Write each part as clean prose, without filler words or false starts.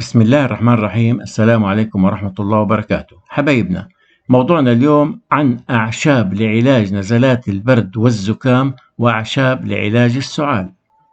بسم الله الرحمن الرحيم. السلام عليكم ورحمة الله وبركاته. حبايبنا، موضوعنا اليوم عن أعشاب لعلاج نزلات البرد والزكام وأعشاب لعلاج السعال.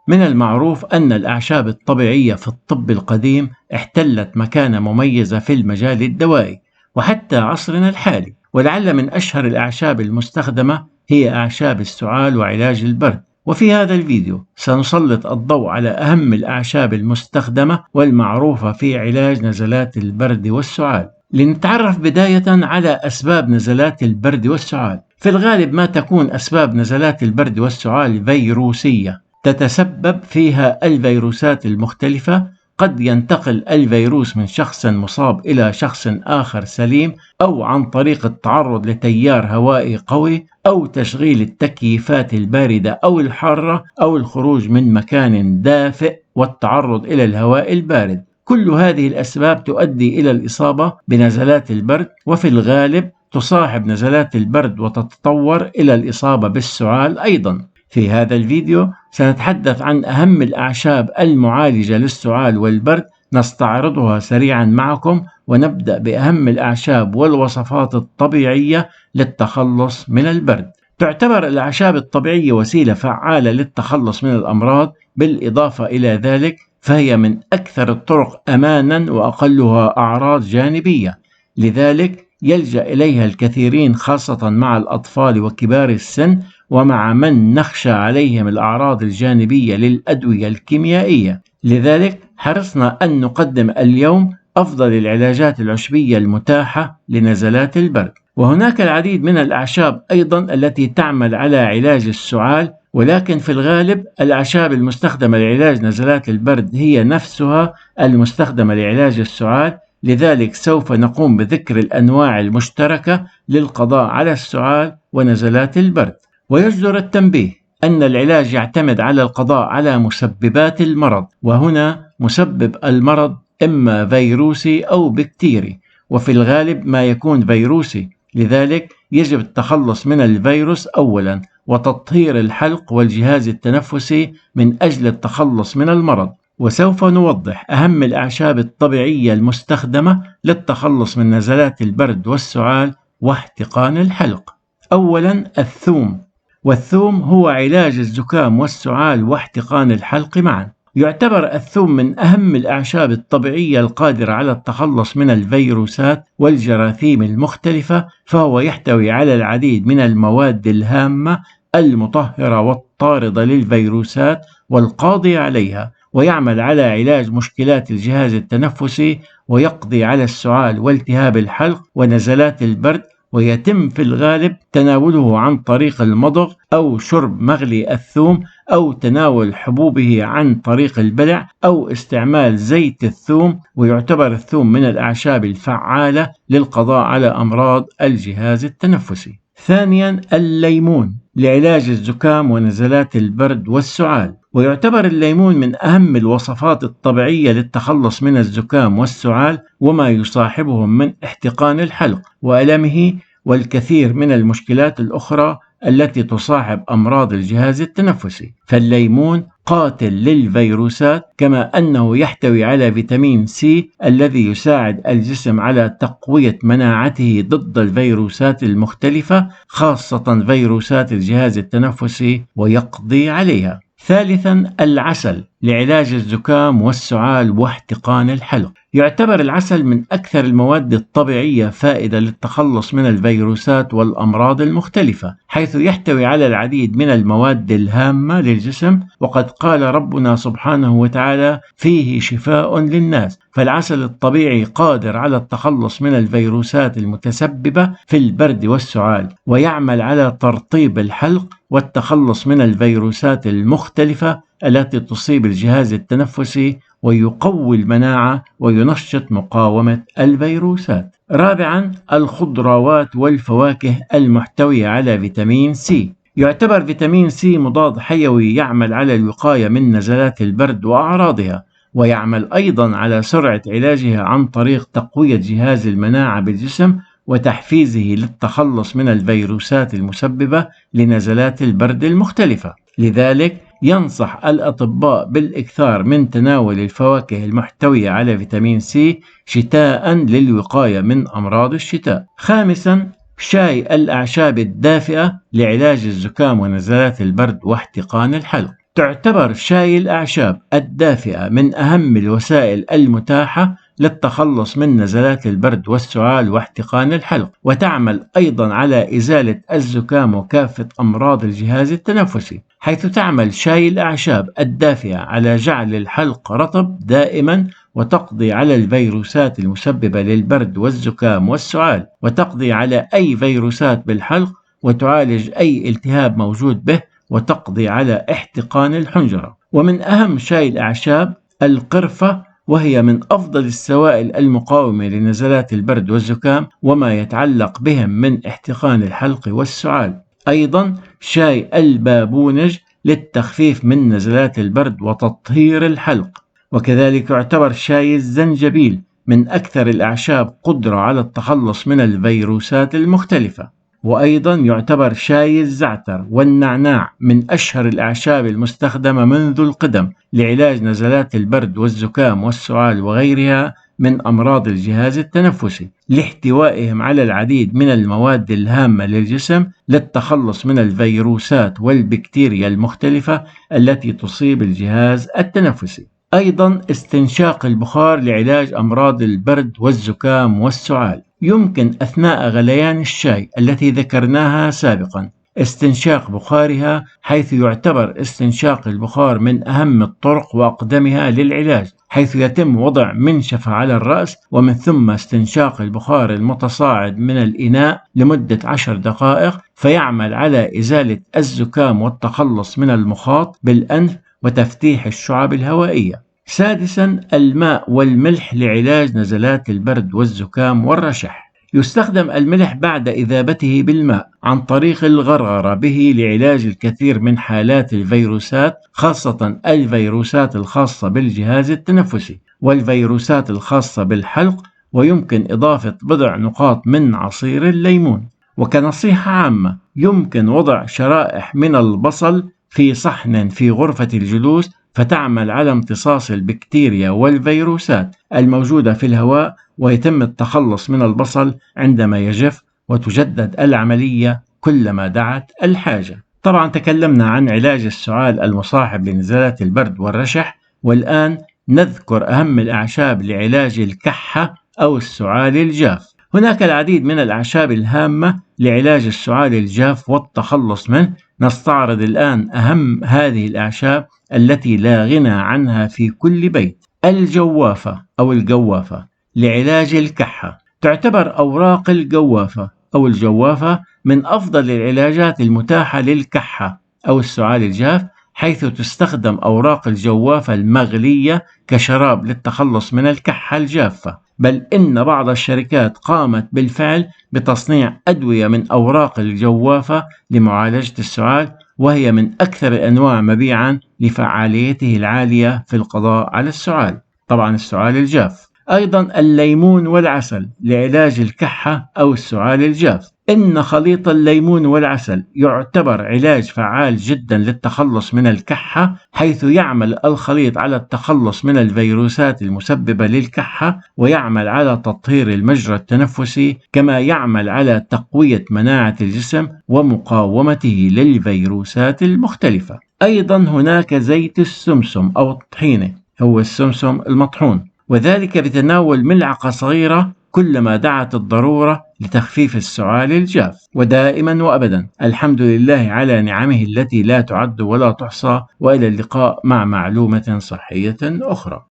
من المعروف أن الأعشاب الطبيعية في الطب القديم احتلت مكانة مميزة في المجال الدوائي وحتى عصرنا الحالي، ولعل من أشهر الأعشاب المستخدمة هي أعشاب السعال وعلاج البرد. وفي هذا الفيديو سنسلط الضوء على أهم الأعشاب المستخدمة والمعروفة في علاج نزلات البرد والسعال. لنتعرف بداية على أسباب نزلات البرد والسعال. في الغالب ما تكون أسباب نزلات البرد والسعال فيروسية، تتسبب فيها الفيروسات المختلفة. قد ينتقل الفيروس من شخص مصاب إلى شخص آخر سليم، أو عن طريق التعرض لتيار هوائي قوي، أو تشغيل التكييفات الباردة أو الحارة، أو الخروج من مكان دافئ والتعرض إلى الهواء البارد. كل هذه الأسباب تؤدي إلى الإصابة بنزلات البرد، وفي الغالب تصاحب نزلات البرد وتتطور إلى الإصابة بالسعال أيضا. في هذا الفيديو سنتحدث عن أهم الأعشاب المعالجة للسعال والبرد، نستعرضها سريعا معكم، ونبدأ بأهم الأعشاب والوصفات الطبيعية للتخلص من البرد. تعتبر الأعشاب الطبيعية وسيلة فعالة للتخلص من الأمراض، بالإضافة إلى ذلك فهي من أكثر الطرق أمانا وأقلها أعراض جانبية، لذلك يلجأ إليها الكثيرين خاصة مع الأطفال وكبار السن، ومع من نخشى عليهم الأعراض الجانبية للأدوية الكيميائية. لذلك حرصنا أن نقدم اليوم أفضل العلاجات العشبية المتاحة لنزلات البرد. وهناك العديد من الأعشاب أيضا التي تعمل على علاج السعال، ولكن في الغالب الأعشاب المستخدمة لعلاج نزلات البرد هي نفسها المستخدمة لعلاج السعال. لذلك سوف نقوم بذكر الأنواع المشتركة للقضاء على السعال ونزلات البرد. ويجدر التنبيه أن العلاج يعتمد على القضاء على مسببات المرض، وهنا مسبب المرض إما فيروسي أو بكتيري، وفي الغالب ما يكون فيروسي. لذلك يجب التخلص من الفيروس أولا، وتطهير الحلق والجهاز التنفسي من أجل التخلص من المرض. وسوف نوضح أهم الأعشاب الطبيعية المستخدمة للتخلص من نزلات البرد والسعال واحتقان الحلق. أولا الثوم، والثوم هو علاج الزكام والسعال واحتقان الحلق معا. يعتبر الثوم من أهم الأعشاب الطبيعية القادرة على التخلص من الفيروسات والجراثيم المختلفة، فهو يحتوي على العديد من المواد الهامة المطهرة والطاردة للفيروسات والقاضية عليها، ويعمل على علاج مشكلات الجهاز التنفسي، ويقضي على السعال والتهاب الحلق ونزلات البرد. ويتم في الغالب تناوله عن طريق المضغ أو شرب مغلي الثوم، أو تناول حبوبه عن طريق البلع، أو استعمال زيت الثوم. ويعتبر الثوم من الأعشاب الفعالة للقضاء على أمراض الجهاز التنفسي. ثانيا الليمون لعلاج الزكام ونزلات البرد والسعال. ويعتبر الليمون من أهم الوصفات الطبيعية للتخلص من الزكام والسعال وما يصاحبهم من احتقان الحلق وألمه، والكثير من المشكلات الأخرى التي تصاحب أمراض الجهاز التنفسي. فالليمون قاتل للفيروسات، كما أنه يحتوي على فيتامين سي الذي يساعد الجسم على تقوية مناعته ضد الفيروسات المختلفة، خاصة فيروسات الجهاز التنفسي، ويقضي عليها. ثالثا العسل لعلاج الزكام والسعال واحتقان الحلق. يعتبر العسل من أكثر المواد الطبيعية فائدة للتخلص من الفيروسات والأمراض المختلفة، حيث يحتوي على العديد من المواد الهامة للجسم، وقد قال ربنا سبحانه وتعالى: فيه شفاء للناس. فالعسل الطبيعي قادر على التخلص من الفيروسات المتسببة في البرد والسعال، ويعمل على ترطيب الحلق والتخلص من الفيروسات المختلفة التي تصيب الجهاز التنفسي، ويقوي المناعة وينشط مقاومة الفيروسات. رابعا الخضروات والفواكه المحتوية على فيتامين سي. يعتبر فيتامين سي مضاد حيوي يعمل على الوقاية من نزلات البرد وأعراضها، ويعمل أيضا على سرعة علاجها عن طريق تقوية جهاز المناعة بالجسم وتحفيزه للتخلص من الفيروسات المسببة لنزلات البرد المختلفة. لذلك ينصح الأطباء بالإكثار من تناول الفواكه المحتوية على فيتامين سي شتاء للوقاية من أمراض الشتاء. خامسا، شاي الأعشاب الدافئة لعلاج الزكام ونزلات البرد واحتقان الحلق. تعتبر شاي الأعشاب الدافئة من أهم الوسائل المتاحة للتخلص من نزلات البرد والسعال واحتقان الحلق، وتعمل أيضا على إزالة الزكام وكافة أمراض الجهاز التنفسي، حيث تعمل شاي الأعشاب الدافئة على جعل الحلق رطب دائما، وتقضي على الفيروسات المسببة للبرد والزكام والسعال، وتقضي على أي فيروسات بالحلق، وتعالج أي التهاب موجود به، وتقضي على احتقان الحنجرة. ومن أهم شاي الأعشاب القرفة، وهي من أفضل السوائل المقاومة لنزلات البرد والزكام وما يتعلق بهم من احتقان الحلق والسعال. أيضا شاي البابونج للتخفيف من نزلات البرد وتطهير الحلق. وكذلك يعتبر شاي الزنجبيل من أكثر الأعشاب قدرة على التخلص من الفيروسات المختلفة. وأيضا يعتبر شاي الزعتر والنعناع من أشهر الأعشاب المستخدمة منذ القدم لعلاج نزلات البرد والزكام والسعال وغيرها من أمراض الجهاز التنفسي، لاحتوائهم على العديد من المواد الهامة للجسم للتخلص من الفيروسات والبكتيريا المختلفة التي تصيب الجهاز التنفسي. أيضا استنشاق البخار لعلاج أمراض البرد والزكام والسعال. يمكن أثناء غليان الشاي التي ذكرناها سابقا استنشاق بخارها، حيث يعتبر استنشاق البخار من أهم الطرق وأقدمها للعلاج، حيث يتم وضع منشفة على الرأس ومن ثم استنشاق البخار المتصاعد من الإناء لمدة 10 دقائق، فيعمل على إزالة الزكام والتخلص من المخاط بالأنف وتفتيح الشعب الهوائية. سادسا، الماء والملح لعلاج نزلات البرد والزكام والرشح. يستخدم الملح بعد إذابته بالماء عن طريق الغرغرة به لعلاج الكثير من حالات الفيروسات، خاصة الفيروسات الخاصة بالجهاز التنفسي والفيروسات الخاصة بالحلق، ويمكن إضافة بضع نقاط من عصير الليمون. وكنصيحة عامة، يمكن وضع شرائح من البصل في صحن في غرفة الجلوس، فتعمل على امتصاص البكتيريا والفيروسات الموجودة في الهواء، ويتم التخلص من البصل عندما يجف، وتجدد العملية كلما دعت الحاجة. طبعا تكلمنا عن علاج السعال المصاحب لنزلات البرد والرشح، والآن نذكر أهم الأعشاب لعلاج الكحة أو السعال الجاف. هناك العديد من الأعشاب الهامة لعلاج السعال الجاف والتخلص منه. نستعرض الآن أهم هذه الأعشاب التي لا غنى عنها في كل بيت. الجوافة أو الجوافة لعلاج الكحة. تعتبر أوراق الجوافة أو الجوافة من أفضل العلاجات المتاحة للكحة أو السعال الجاف، حيث تستخدم أوراق الجوافة المغلية كشراب للتخلص من الكحة الجافة، بل إن بعض الشركات قامت بالفعل بتصنيع أدوية من أوراق الجوافة لمعالجة السعال، وهي من أكثر الأنواع مبيعا لفعاليته العالية في القضاء على السعال، طبعا السعال الجاف. أيضا الليمون والعسل لعلاج الكحة أو السعال الجاف. إن خليط الليمون والعسل يعتبر علاج فعال جدا للتخلص من الكحة، حيث يعمل الخليط على التخلص من الفيروسات المسببة للكحة، ويعمل على تطهير المجرى التنفسي، كما يعمل على تقوية مناعة الجسم ومقاومته للفيروسات المختلفة. أيضا هناك زيت السمسم أو الطحينة، هو السمسم المطحون، وذلك بتناول ملعقة صغيرة كلما دعت الضرورة لتخفيف السعال الجاف. ودائما وأبدا الحمد لله على نعمه التي لا تعد ولا تحصى، وإلى اللقاء مع معلومة صحية أخرى.